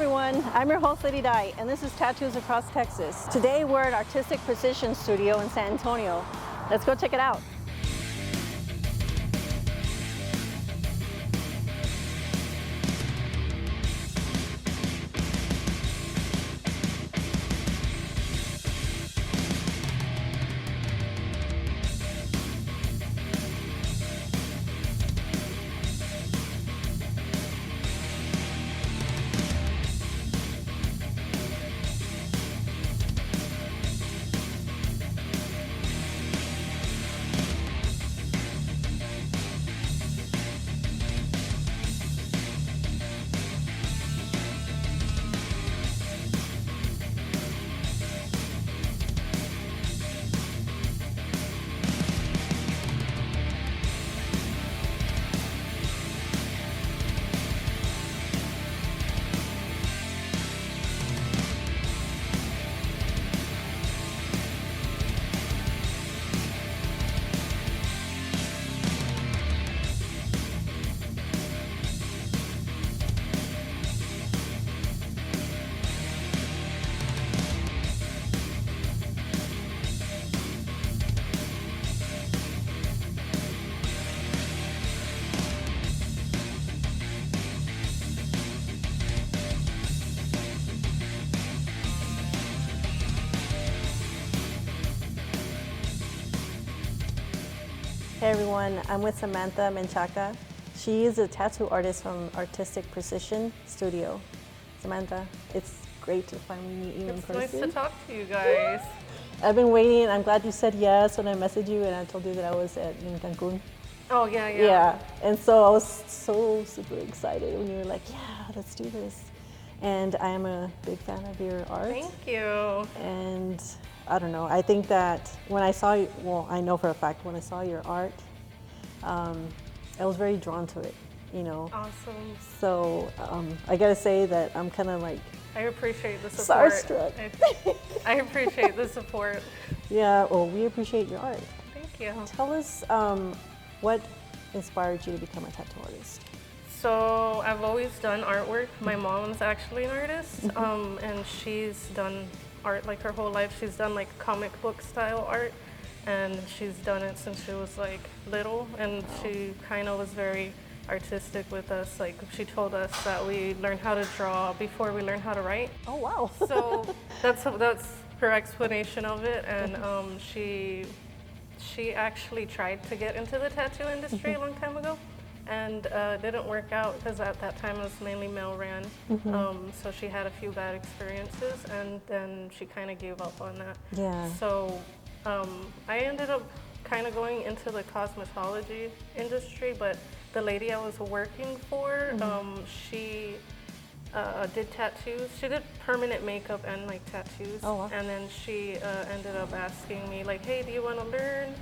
everyone, I'm your host Lady Di, and this is Tattoos Across Texas. Today we're at Artistic Precision Studio in San Antonio. Let's go check it out. Hey everyone, I'm with Samantha Menchaca. She is a tattoo artist from Artistic Precision Studio. Samantha, it's great to finally meet you in person. It's nice to talk to you guys. I've been waiting. I'm glad you said yes when I messaged you and I told you that I was in Cancun. Oh, yeah. Yeah, and so I was so super excited when you were like, yeah, let's do this. And I am a big fan of your art. Thank you. And I don't know, I think that when I saw you, well, I know for a fact when I saw your art, I was very drawn to it, you know. Awesome. So I gotta say that I'm kind of like I appreciate the support. Starstruck. I appreciate the support. Yeah, well, we appreciate your art. Thank you. Tell us what inspired you to become a tattoo artist? So I've always done artwork. My mom's actually an artist, and she's done art like her whole life. She's done like comic book style art, and she's done it since she was like little, and she kind of was very artistic with us. Like she told us that we learn how to draw before we learn how to write. Oh wow. So that's her explanation of it, and she actually tried to get into the tattoo industry a long time ago, and didn't work out because at that time it was mainly male ran. So she had a few bad experiences, and then she kind of gave up on that. Yeah. So I ended up kind of going into the cosmetology industry, but the lady I was working for, she did tattoos. She did permanent makeup and like tattoos. Oh, wow. And then she ended up asking me like, hey, do you want to learn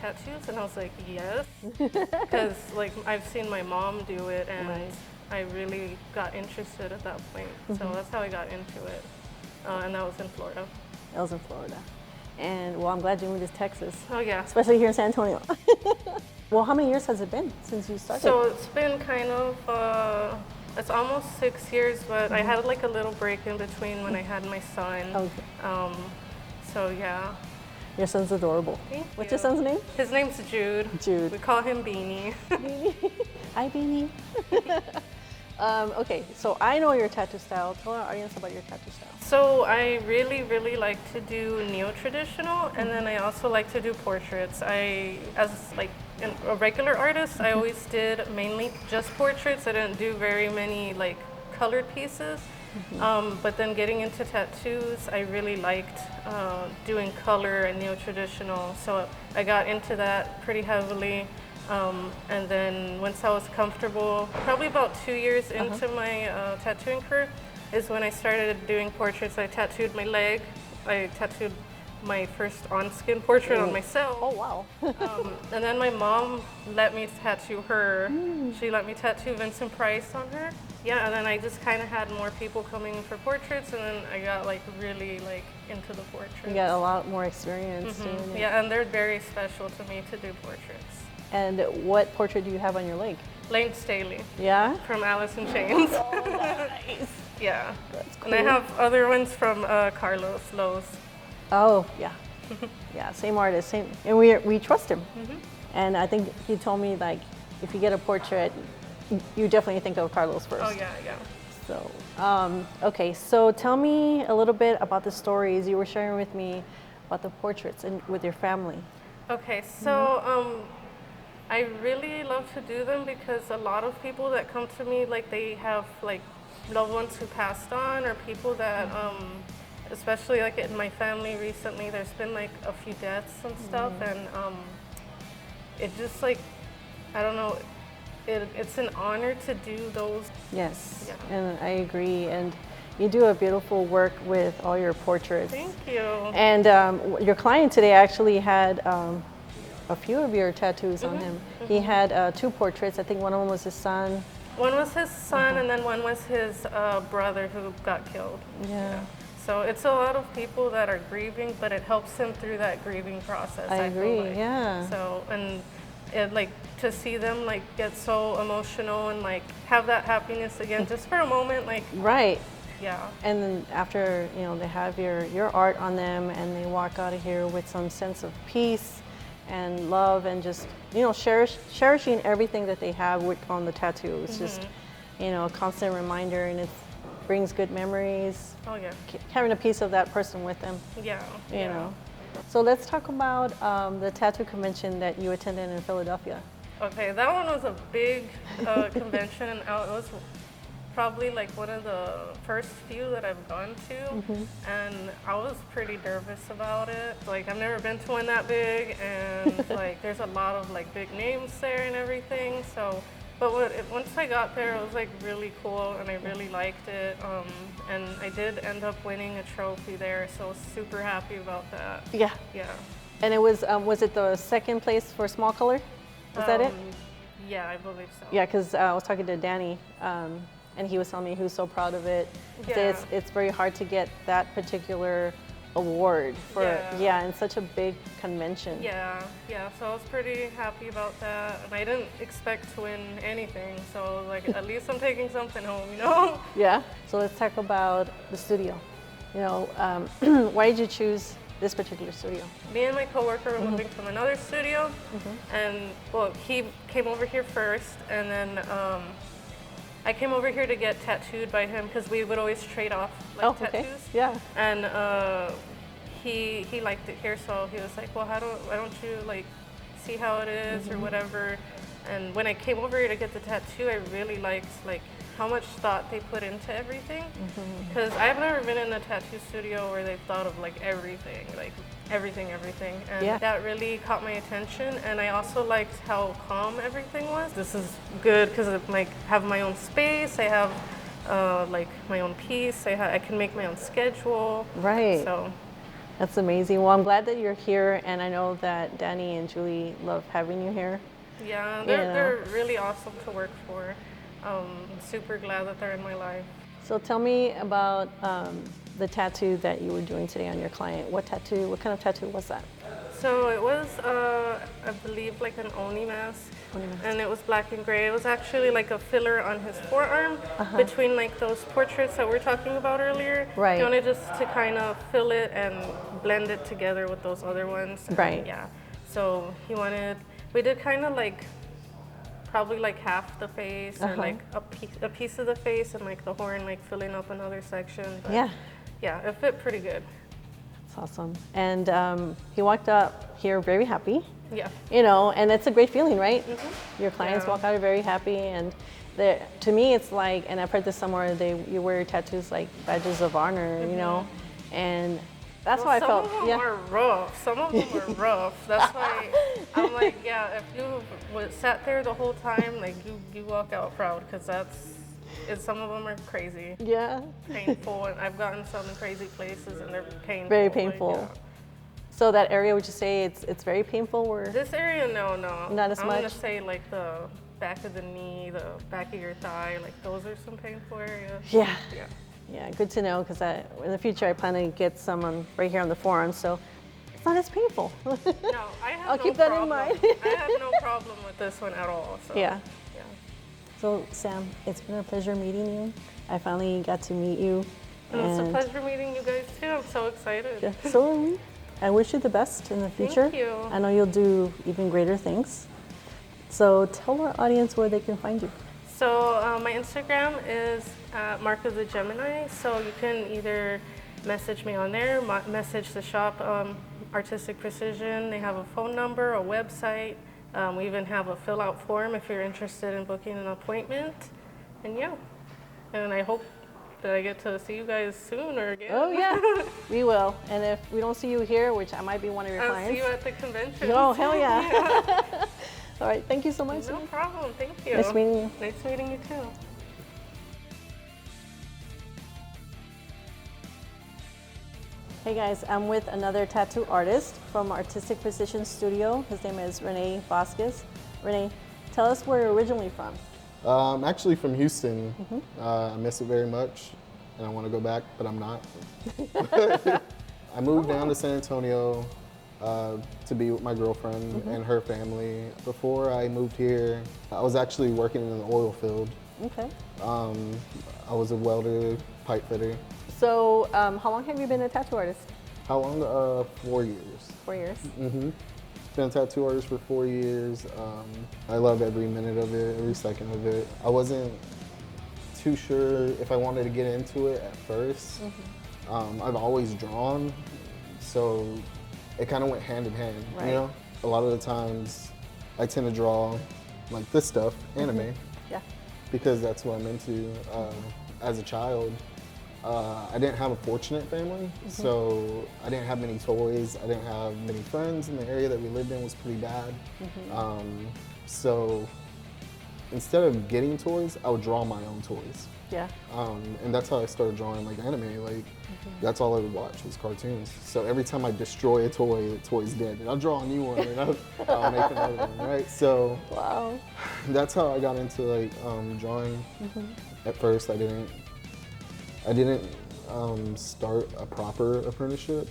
tattoos? And I was like, yes, because like I've seen my mom do it, and Right. I really got interested at that point. So that's how I got into it, and that was in Florida. I was in Florida. And well, I'm glad you moved to Texas, Oh yeah. especially here in San Antonio. Well, how many years has it been since you started? So it's been kind of, it's almost 6 years, but I had like a little break in between when I had my son. Okay. So yeah. Your son's adorable. Thank What's you. your son's name? His name's Jude. Jude. We call him Beanie. Beanie. Hi, Beanie. Okay, so I know your tattoo style. Tell our audience about your tattoo style. So I really, really like to do neo-traditional, and then I also like to do portraits. As like a regular artist, I always did mainly just portraits. I didn't do very many like colored pieces. But then getting into tattoos, I really liked doing color and neo-traditional. So I got into that pretty heavily. And then once I was comfortable, probably about 2 years into my tattooing career, is when I started doing portraits. I tattooed my leg. I tattooed my first on-skin portrait on myself. Oh, wow. And then my mom let me tattoo her. She let me tattoo Vincent Price on her. Yeah, and then I just kind of had more people coming in for portraits, and then I got like really like into the portraits. You got a lot more experience doing it. Yeah, and they're very special to me to do portraits. And what portrait do you have on your leg? Lane Staley Yeah? from Alice in Chains. Oh, nice. Yeah. That's cool. And I have other ones from Carlos Lowe's. Oh, yeah. Yeah, same artist, same, and we trust him. And I think he told me, like, if you get a portrait, you definitely think of Carlos first. Oh, yeah, yeah. So, okay, so tell me a little bit about the stories you were sharing with me about the portraits and with your family. Okay, so I really love to do them because a lot of people that come to me, like they have like loved ones who passed on, or people that, especially like in my family recently, there's been like a few deaths and stuff, and it just like, I don't know, it's an honor to do those. Yes, Yeah. and I agree. And you do a beautiful work with all your portraits. Thank you. And your client today actually had a few of your tattoos on him. He had 2 portraits. I think one of them was his son. One was his son, and then one was his brother who got killed. Yeah. So it's a lot of people that are grieving, but it helps him through that grieving process. I agree, feel like. yeah. So, and it, like, to see them like get so emotional and like have that happiness again just for a moment, like. Right. Yeah. And then after, you know, they have your art on them and they walk out of here with some sense of peace and love and just, you know, cherishing everything that they have on the tattoo. It's just, you know, a constant reminder, and it brings good memories. Oh, yeah. Having a piece of that person with them. Yeah. You know. So let's talk about the tattoo convention that you attended in Philadelphia. Okay, that one was a big convention, and it was probably like one of the first few that I've gone to, and I was pretty nervous about it. Like, I've never been to one that big, and like there's a lot of like big names there and everything. So, but once I got there, it was like really cool, and I really liked it. And I did end up winning a trophy there, so I was super happy about that. Yeah. Yeah. And it was it the second place for small color? Was that it? Yeah, I believe so. Yeah, because I was talking to Danny, and he was telling me he was so proud of it. Yeah. It's very hard to get that particular award for in such a big convention. Yeah, yeah. So I was pretty happy about that, and I didn't expect to win anything. So like, at least I'm taking something home, you know? Yeah. So let's talk about the studio. You know, why did you choose this particular studio? Me and my coworker were moving from another studio, and well, he came over here first, and then I came over here to get tattooed by him because we would always trade off like tattoos. Okay. Yeah. And he liked it here, so he was like, well, why don't you like see how it is or whatever. And when I came over here to get the tattoo, I really liked like how much thought they put into everything, because I've never been in a tattoo studio where they've thought of like everything, and that really caught my attention. And I also liked how calm everything was. This is good because I like have my own space. I have like my own piece. I can make my own schedule. Right. So that's amazing. Well, I'm glad that you're here, and I know that Danny and Julie love having you here. Yeah, they're really awesome to work for. Super glad that they're in my life. So tell me about the tattoo that you were doing today on your client. What kind of tattoo was that? So it was, I believe, like an Oni mask, and it was black and gray. It was actually like a filler on his forearm between like those portraits that we were talking about earlier. Right. He wanted just to kind of fill it and blend it together with those other ones. Right. Yeah. So we did kind of like probably like half the face, or like a piece of the face, and like the horn like filling up another section. But yeah, it fit pretty good. That's awesome. And he walked up here very happy. Yeah. You know, and it's a great feeling, right? Your clients walk out very happy, and to me it's like, and I've heard this somewhere, you wear your tattoos like badges of honor, you know, and that's why I felt. Some of them are rough. Some of them are rough. That's why I'm like, yeah, if you sat there the whole time, like you walk out proud, because some of them are crazy. Yeah. Painful, and I've gotten some in crazy places, and they're painful. Very painful. Like, yeah. So that area, would you say it's very painful? Or this area, no. Not as much? I'm gonna say like the back of the knee, the back of your thigh, like those are some painful areas. Yeah. Yeah. Yeah, good to know, because in the future I plan to get some right here on the forearm, so it's not as painful. No, I have I'll keep that in mind. I have no problem with this one at all. So, Yeah. So Sam, it's been a pleasure meeting you. I finally got to meet you. And it's a pleasure meeting you guys too. I'm so excited. Yeah, so are we. I wish you the best in the future. Thank you. I know you'll do even greater things. So tell our audience where they can find you. So my Instagram is Mark of the Gemini. So you can either message me on there, message the shop, Artistic Precision. They have a phone number, a website. We even have a fill-out form if you're interested in booking an appointment. And yeah, and I hope that I get to see you guys soon or again. Oh yeah, we will. And if we don't see you here, which I might be one of your I'll clients. see you at the convention. Oh, hell yeah. All right, thank you so much. No problem, thank you. Nice meeting you. Nice meeting you too. Hey guys, I'm with another tattoo artist from Artistic Precision Studio. His name is Renee Vasquez. Renee, tell us where you're originally from. I'm actually from Houston. I miss it very much, and I want to go back, but I'm not. I moved down to San Antonio to be with my girlfriend and her family. Before I moved here, I was actually working in the oil field. Okay. I was a welder, pipe fitter. So, how long have you been a tattoo artist? How long? 4 years. 4 years. Been a tattoo artist for 4 years. I love every minute of it, every second of it. I wasn't too sure if I wanted to get into it at first. I've always drawn, so it kind of went hand in hand, Right. you know? A lot of the times I tend to draw like this stuff, anime, Yeah. because that's what I'm into. As a child, I didn't have a fortunate family, so I didn't have many toys. I didn't have many friends, and the area that we lived in was pretty bad. So instead of getting toys, I would draw my own toys. Yeah. And that's how I started drawing like anime. Like that's all I would watch was cartoons. So every time I destroy a toy, the toy's dead, and I'll draw a new one, and I'll make another one, right? So Wow. that's how I got into like drawing. At first, I didn't start a proper apprenticeship.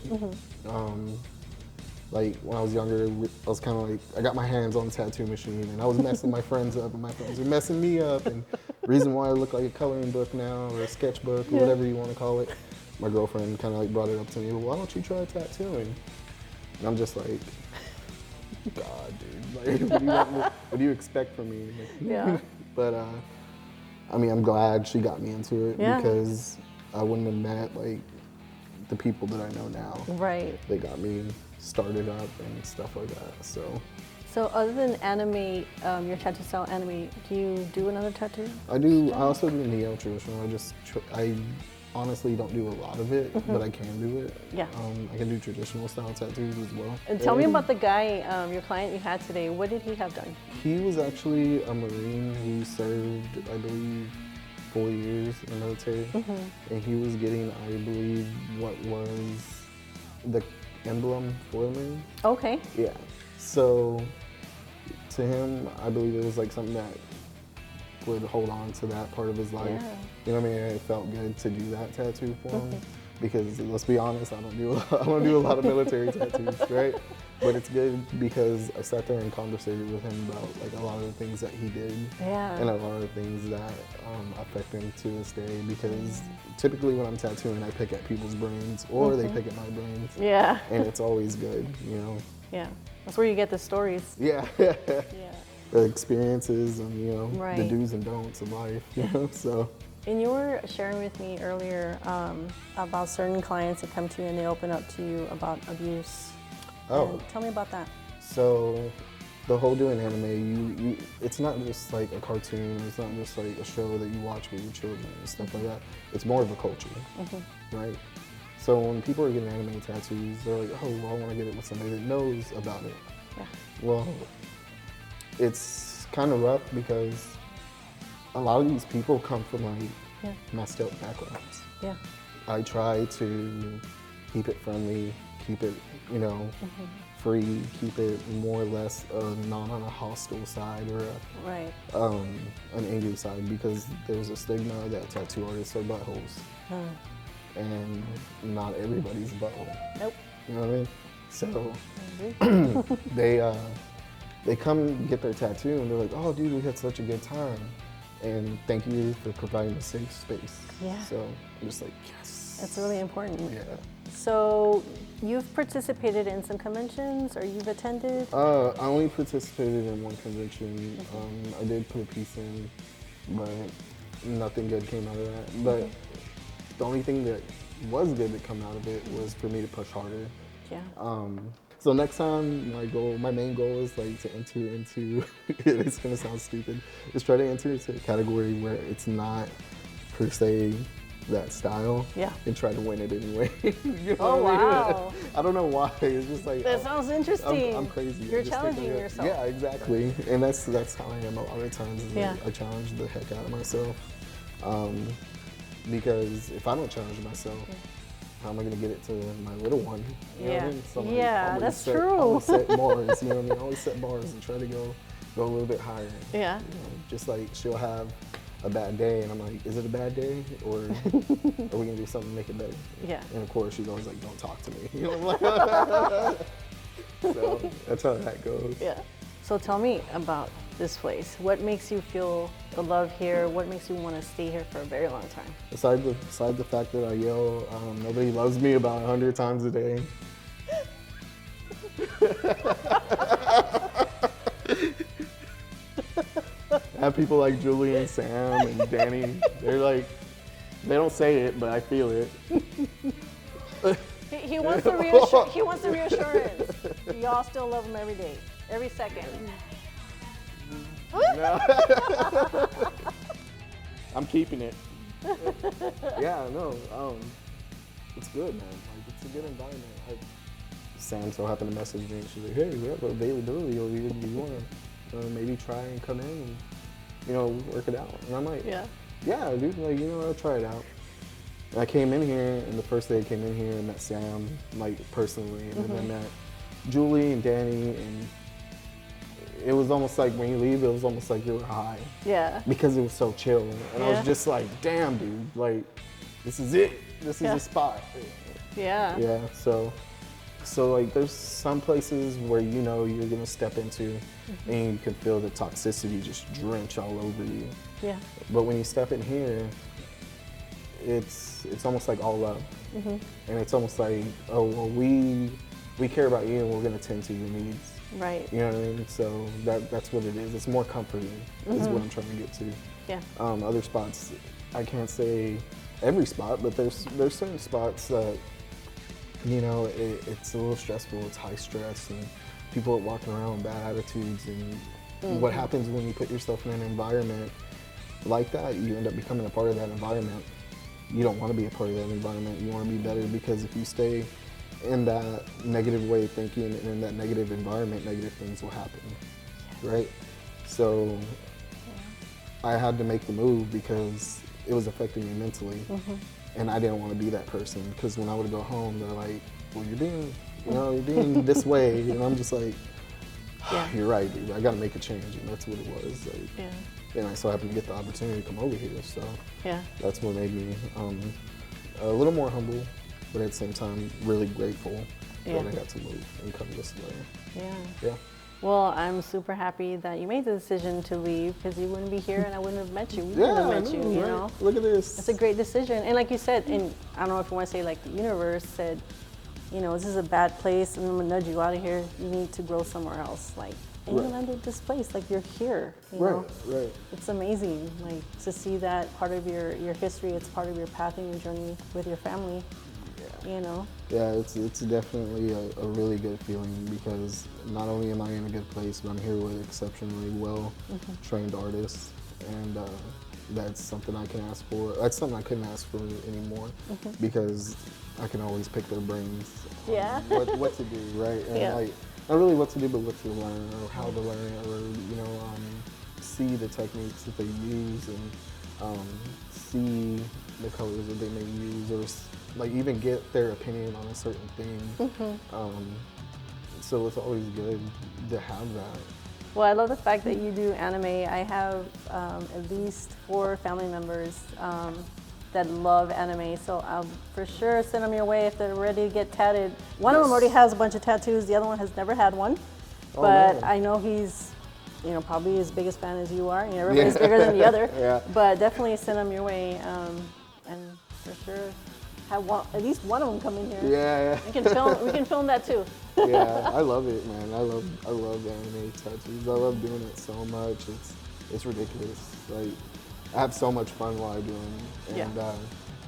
Like when I was younger, I was kind of like, I got my hands on the tattoo machine and I was messing my friends up and my friends were messing me up. And the reason why I look like a coloring book now or a sketchbook or whatever you want to call it, my girlfriend kind of like brought it up to me, well, why don't you try tattooing? And I'm just like, God, dude, like, what do you expect from me? Like, Yeah. But I mean, I'm glad she got me into it Yeah. because I wouldn't have met like the people that I know now. Right. They got me started up and stuff like that. So other than anime, your tattoo style anime, do you do another tattoo? I do. I also do neo-traditional. I honestly don't do a lot of it, but I can do it. Yeah. I can do traditional style tattoos as well. And tell me about the guy, your client you had today. What did he have done? He was actually a Marine who served, I believe, 4 years in the military, and he was getting, I believe, what was the emblem for the Marine. Okay. Yeah. So to him, I believe it was like something that would hold on to that part of his life. Yeah. You know what I mean? It felt good to do that tattoo for him because let's be honest, I don't do a lot of military tattoos, right? But it's good because I sat there and conversated with him about like a lot of the things that he did Yeah. and a lot of the things that affect him to this day. Because typically when I'm tattooing, I pick at people's brains or they pick at my brains, Yeah. and it's always good, you know. Yeah. That's where you get the stories. Yeah. Yeah. The experiences and the Right. do's and don'ts of life, you know. So And you were sharing with me earlier about certain clients that come to you and they open up to you about abuse. And tell me about that. So the whole doing anime, it's not just like a cartoon, it's not just like a show that you watch with your children and stuff like that. It's more of a culture, right? So when people are getting anime tattoos, they're like, oh, well, I want to get it with somebody that knows about it. Yeah. Well, it's kind of rough because a lot of these people come from like messed up backgrounds. Yeah. I try to keep it friendly, keep it, free, keep it more or less not on a hostile side or Right. an angry side, because there's a stigma that tattoo artists are buttholes, and not everybody's a butthole. Nope. You know what I mean? So they come get their tattoo and they're like, oh dude, we had such a good time. and thank you for providing a safe space. Yeah. So I'm just like, yes. It's really important. Yeah. So you've participated in some conventions, or you've attended? I only participated in one convention. I did put a piece in, but nothing good came out of that. But the only thing that was good that come out of it was for me to push harder. Yeah. So next time, my main goal is like to enter into, it's gonna sound stupid, is try to enter into a category where it's not per se that style. Yeah. And try to win it anyway. You know Oh, what I mean? wow. I don't know why, it's just like. That sounds interesting. I'm crazy. You're I just think challenging yourself. Yeah, exactly. And that's how I am a lot of times. Is Yeah. I challenge the heck out of myself. Because if I don't challenge myself, how am I gonna get it to my little one? You know what I mean? So That's I true. always set bars, you know what I mean? I always set bars and try to go a little bit higher. Yeah. You know, just like she'll have a bad day and I'm like, is it a bad day? Or are we gonna do something to make it better? Yeah. And of course she's always like, don't talk to me. You know, so that's how that goes. Yeah. So tell me about this place. What makes you feel the love here? What makes you want to stay here for a very long time? Aside the fact that I yell, nobody loves me about 100 times a day. I have people like Julie and Sam and Danny. They're like, they don't say it, but I feel it. He wants the he wants the reassurance. Y'all still love him every day, every second. No. I'm keeping it. Yeah, no, it's good, man. Like, it's a good environment. Sam so happened to message me. She's like, hey, we have availability over here. Do you want to maybe try and come in and, you know, work it out? And I'm like, yeah, dude, like, you know, I'll try it out. And I came in here, and the first day I came in here, I met Sam, like, personally, and then I met Julie and Danny, and it was almost like when you leave, it was almost like you were high. Yeah. Because it was so chill. And I was just like, damn, dude, like, this is it. This is the spot. Yeah. Yeah, so like there's some places where you know you're gonna step into and you can feel the toxicity just drench all over you. Yeah. But when you step in here, it's almost like all love. And it's almost like, oh, well, we care about you and we're gonna tend to your needs. Right. You know what I mean? So that's what it is. It's more comforting is what I'm trying to get to. Yeah. Other spots, I can't say every spot, but there's certain spots that, you know, it's a little stressful. It's high stress and people are walking around with bad attitudes. And what happens when you put yourself in an environment like that, you end up becoming a part of that environment. You don't want to be a part of that environment. You want to be better, because if you stay in that negative way of thinking and in that negative environment, negative things will happen, right? So I had to make the move because it was affecting me mentally, and I didn't want to be that person, because when I would go home, they're like, well, you're being this way, and I'm just like, you're right, dude, I got to make a change, and that's what it was. Like, and I so happened to get the opportunity to come over here, so that's what made me a little more humble, but at the same time, really grateful that I got to move and come this way. Yeah. Well, I'm super happy that you made the decision to leave, because you wouldn't be here and I wouldn't have met you. We wouldn't have met you, you know? Look at this. It's a great decision. And like you said, and I don't know if you want to say, like, the universe said, you know, this is a bad place and I'm going to nudge you out of here. You need to grow somewhere else. Like, and you landed this place, like, you're here, you know? Right. It's amazing, like, to see that part of your history. It's part of your path and your journey with your family. You know? Yeah, it's definitely a really good feeling, because not only am I in a good place, but I'm here with exceptionally well trained artists, and that's something I can ask for. That's something I couldn't ask for anymore, because I can always pick their brains on what to do, right? And like, not really what to do, but what to learn, or how to learn, or, you know, see the techniques that they use, and see the colors that they may use, or like even get their opinion on a certain thing. So it's always good to have that. Well, I love the fact that you do anime. I have at least 4 family members that love anime, so I'll for sure send them your way if they're ready to get tatted. One of them already has a bunch of tattoos, the other one has never had one, but I know he's you know, probably as big as fan as you are. You know, everybody's bigger than the other. Yeah. But definitely send them your way, and for sure have at least one of them come in here. Yeah. We can film that too. Yeah, I love it, man. I love anime tattoos. I love doing it so much. It's ridiculous. Like, I have so much fun while I do them.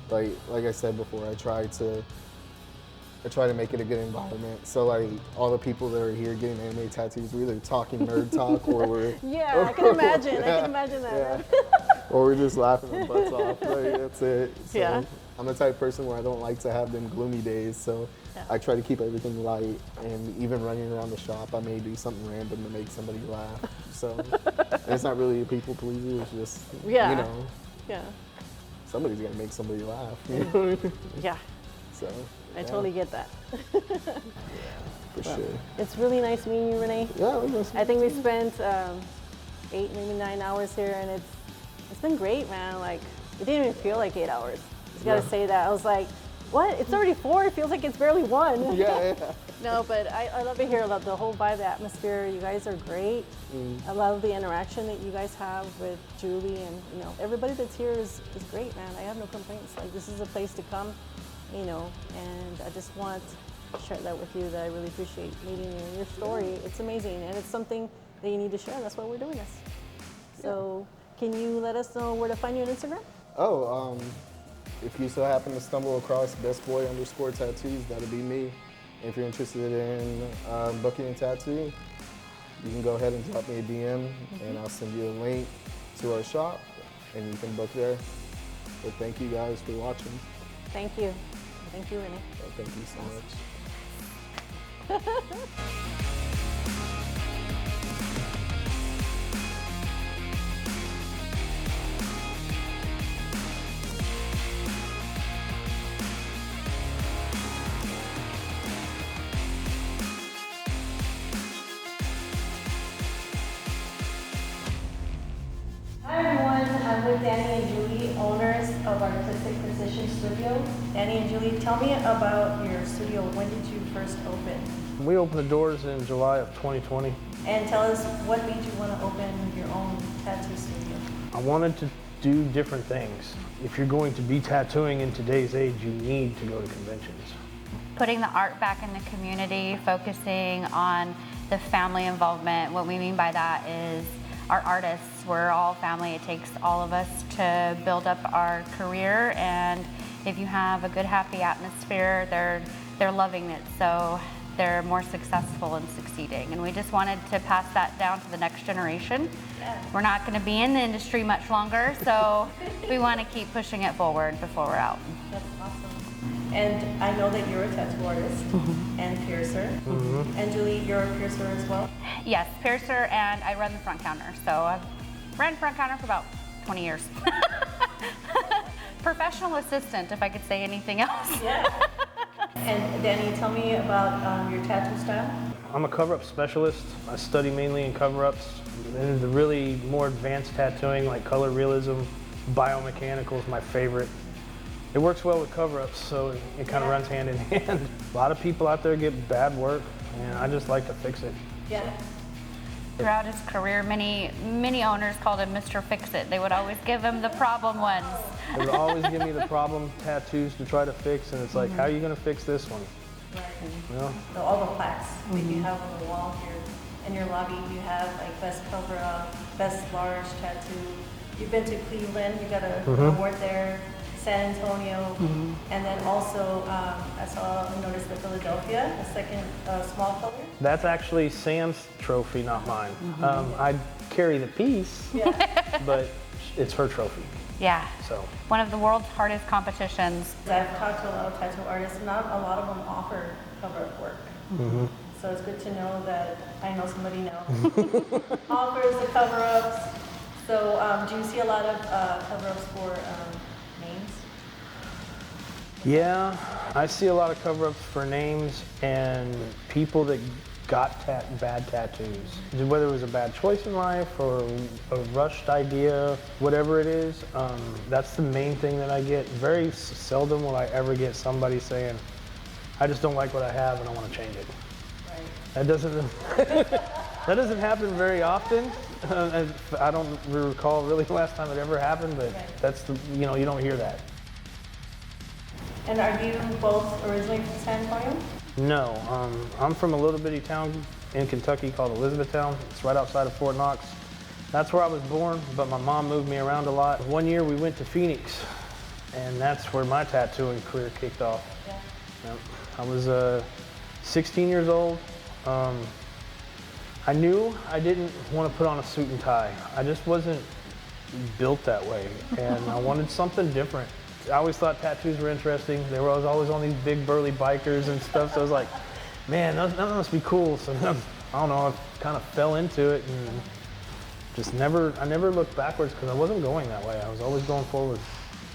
And like I said before, I try to make it a good environment. So like all the people that are here getting anime tattoos, we're either talking nerd talk or we're I can imagine. I can imagine that. Yeah. Or we're just laughing our butts off. Like, that's it. So Yeah. I'm the type of person where I don't like to have them gloomy days. So I try to keep everything light. And even running around the shop, I may do something random to make somebody laugh. So and it's not really a people pleaser. It's just you know, somebody's gonna make somebody laugh. You know? Yeah. So. I totally get that. For sure. It's really nice meeting you, Renee. Yeah, it was nice. I think we spent 8, maybe 9 hours here, and it's been great, man. Like, it didn't even feel like 8 hours. Just gotta say that. I was like, what? It's already 4. It feels like it's barely 1. Yeah. No, but I love it here. I love the whole vibe, the atmosphere. You guys are great. I love the interaction that you guys have with Julie, and you know, everybody that's here is great, man. I have no complaints. Like, this is a place to come. You know, and I just want to share that with you, that I really appreciate meeting you and your story. It's amazing, and it's something that you need to share. That's why we're doing this. So can you let us know where to find you on Instagram? Oh, if you so happen to stumble across bestboy_tattoos, that'll be me. If you're interested in booking a tattoo, you can go ahead and drop me a DM, and I'll send you a link to our shop, and you can book there. But thank you guys for watching. Thank you. Thank you, Renee. Well, thank you so much. Hi everyone, I'm with Danny and Julie, owners of Artistic Precision Studio. Danny and Julie, tell me about your studio. When did you first open? We opened the doors in July of 2020. And tell us what made you want to open your own tattoo studio? I wanted to do different things. If you're going to be tattooing in today's age, you need to go to conventions. Putting the art back in the community, focusing on the family involvement. What we mean by that is our artists, we're all family. It takes all of us to build up our career, and if you have a good, happy atmosphere, they're loving it, so they're more successful and succeeding. And we just wanted to pass that down to the next generation. We're not going to be in the industry much longer, so we want to keep pushing it forward before we're out. That's awesome. And I know that you're a tattoo artist and piercer. And Julie, you're a piercer as well? Yes, piercer, and I run the front counter. So I've ran front counter for about 20 years. Professional assistant, if I could say anything else. Yeah. And Danny, tell me about your tattoo style. I'm a cover-up specialist. I study mainly in cover-ups. And the really more advanced tattooing, like color realism, biomechanical is my favorite. It works well with cover-ups, so it kind of runs hand in hand. A lot of people out there get bad work, and I just like to fix it. Yeah. Throughout his career, many owners called him Mr. Fix-It. They would always give him the problem ones. They would always give me the problem tattoos to try to fix, and it's like, how are you going to fix this one? Right. You know? So all the plaques that you have on the wall here in your lobby, you have like best cover-up, best large tattoo. You've been to Cleveland, you got an award there. San Antonio, and then also I noticed the Philadelphia, the second small color. That's actually Sam's trophy, not mine. I carry the piece, but it's her trophy. Yeah. So one of the world's hardest competitions. I've talked to a lot of tattoo artists, not a lot of them offer cover-up work. So it's good to know that I know somebody now offers the cover-ups. So do you see a lot of cover-ups for names? yeah, I see a lot of cover-ups for names and people that got bad tattoos. Whether it was a bad choice in life or a rushed idea, whatever it is, that's the main thing that I get. Very seldom will I ever get somebody saying, I just don't like what I have and I want to change it. Right. That doesn't that doesn't happen very often, I don't recall really the last time it ever happened, but that's the, you know, you don't hear that. And are you both originally from San Antonio? No, I'm from a little bitty town in Kentucky called Elizabethtown. It's right outside of Fort Knox. That's where I was born, but my mom moved me around a lot. One year we went to Phoenix, and that's where my tattooing career kicked off. Yeah. Yep. I was 16 years old. I knew I didn't want to put on a suit and tie. I just wasn't built that way, and I wanted something different. I always thought tattoos were interesting. They were always on these big burly bikers and stuff, so I was like, man, that must be cool. So I don't know, I kind of fell into it and just I never looked backwards because I wasn't going that way. I was always going forward.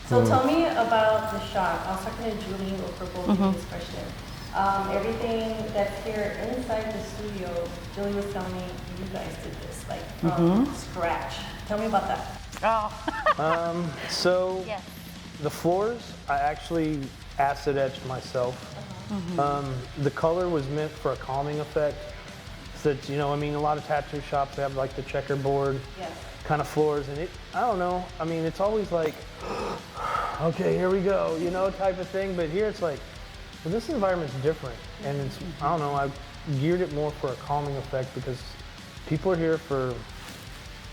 So tell me about the shop. I was talking to Julie for both of this question. Everything that's here inside the studio, Julie was telling me you guys did this like from scratch. Tell me about that. Oh. So Yes. the floors, I actually acid etched myself. The color was meant for a calming effect. So that, you know, I mean, a lot of tattoo shops, they have like the checkerboard Yes. kind of floors, and I don't know, I mean, it's always like, okay, here we go, you know, type of thing. But here it's like, well, this environment's different, and it's, I don't know, I geared it more for a calming effect because people are here for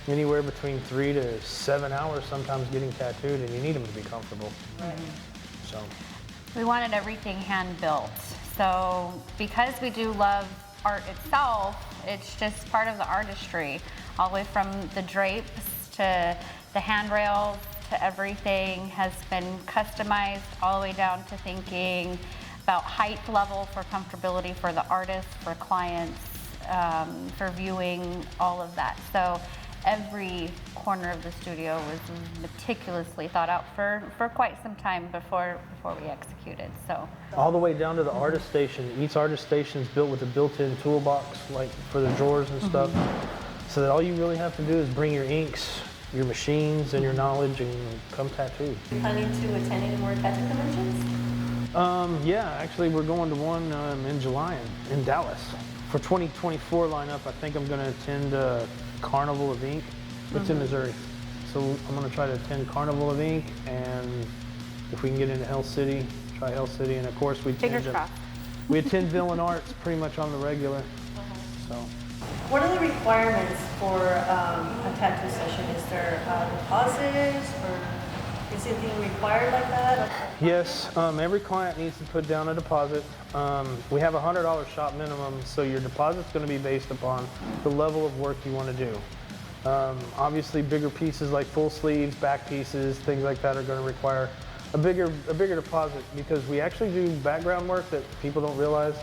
anywhere between 3 to 7 hours sometimes getting tattooed, and you need them to be comfortable. Right. So We wanted everything hand built. So because we do love art itself, it's just part of the artistry, all the way from the drapes to the handrails to everything has been customized, all the way down to thinking about height level for comfortability for the artist, for clients, for viewing, all of that. So every corner of the studio was meticulously thought out for quite some time before we executed. So all the way down to the artist station. Each artist station is built with a built-in toolbox, like for the drawers and stuff, so that all you really have to do is bring your inks, your machines, and your knowledge, and come tattoo. Planning to attend any more tattoo conventions? Yeah, actually we're going to one in July in Dallas. For 2024 lineup, I think I'm going to attend Carnival of Ink. It's in Missouri. So I'm going to try to attend Carnival of Ink, and if we can get into Hell City, try Hell City, and of course we fingers crossed. We attend Villain Arts pretty much on the regular. So What are the requirements for a tattoo session? Is there deposits or is anything required like that? yes, every client needs to put down a deposit. We have a $100 shop minimum, so your deposit's going to be based upon the level of work you want to do. Obviously, bigger pieces like full sleeves, back pieces, things like that are going to require a bigger deposit, because we actually do background work that people don't realize,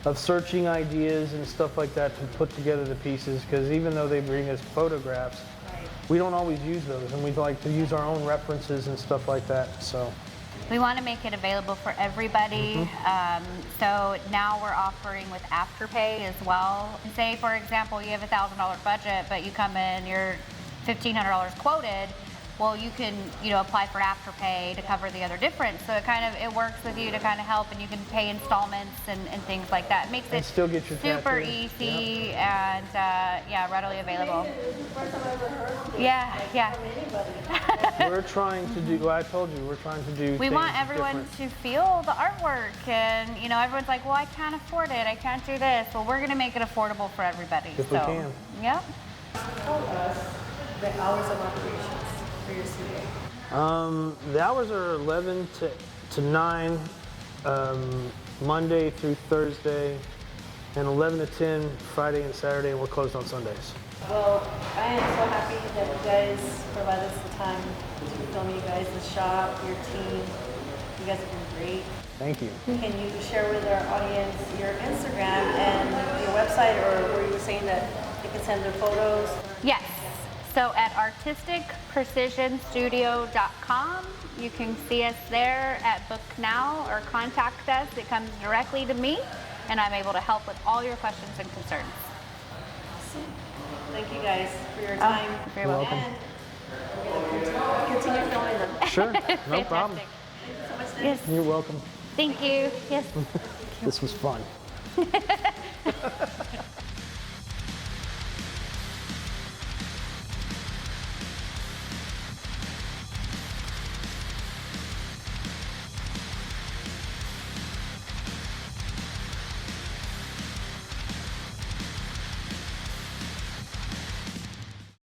of searching ideas and stuff like that to put together the pieces, because even though they bring us photographs, we don't always use those, and we'd like to use our own references and stuff like that. So we want to make it available for everybody. So now we're offering with Afterpay as well. Say, for example, you have a $1,000 budget, but you come in, you're $1,500 quoted. Well, you can, apply for Afterpay to cover the other difference. So it works with you to kind of help, and you can pay installments and things like that. It makes it still get your super tattoo. easy and readily available. First time I ever heard of this. Yeah. From anybody. we're trying to do, well, I told you, we're trying to do We things want everyone different. to feel the artwork, and everyone's like, well, I can't afford it, I can't do this. Well, we're gonna make it affordable for everybody. If we can. Yep. Tell us the hours of operations for your studio. The hours are 11 to 9, Monday through Thursday, and 11 to 10 Friday and Saturday, and we're closed on Sundays. Well, I am so happy that you guys provide us the time to film you guys, the shop, your team. You guys have been great. Thank you. Can you share with our audience your Instagram and your website, or were you saying that they can send their photos? Yes. So at artisticprecisionstudio.com, you can see us there at Book Now or contact us. It comes directly to me, and I'm able to help with all your questions and concerns. Awesome. Thank you guys for your time. You're very welcome. And we're going to continue filming them. Sure, no problem. Thank you so much, Nick. Yes. You're welcome. Thank you. Yes. This was fun.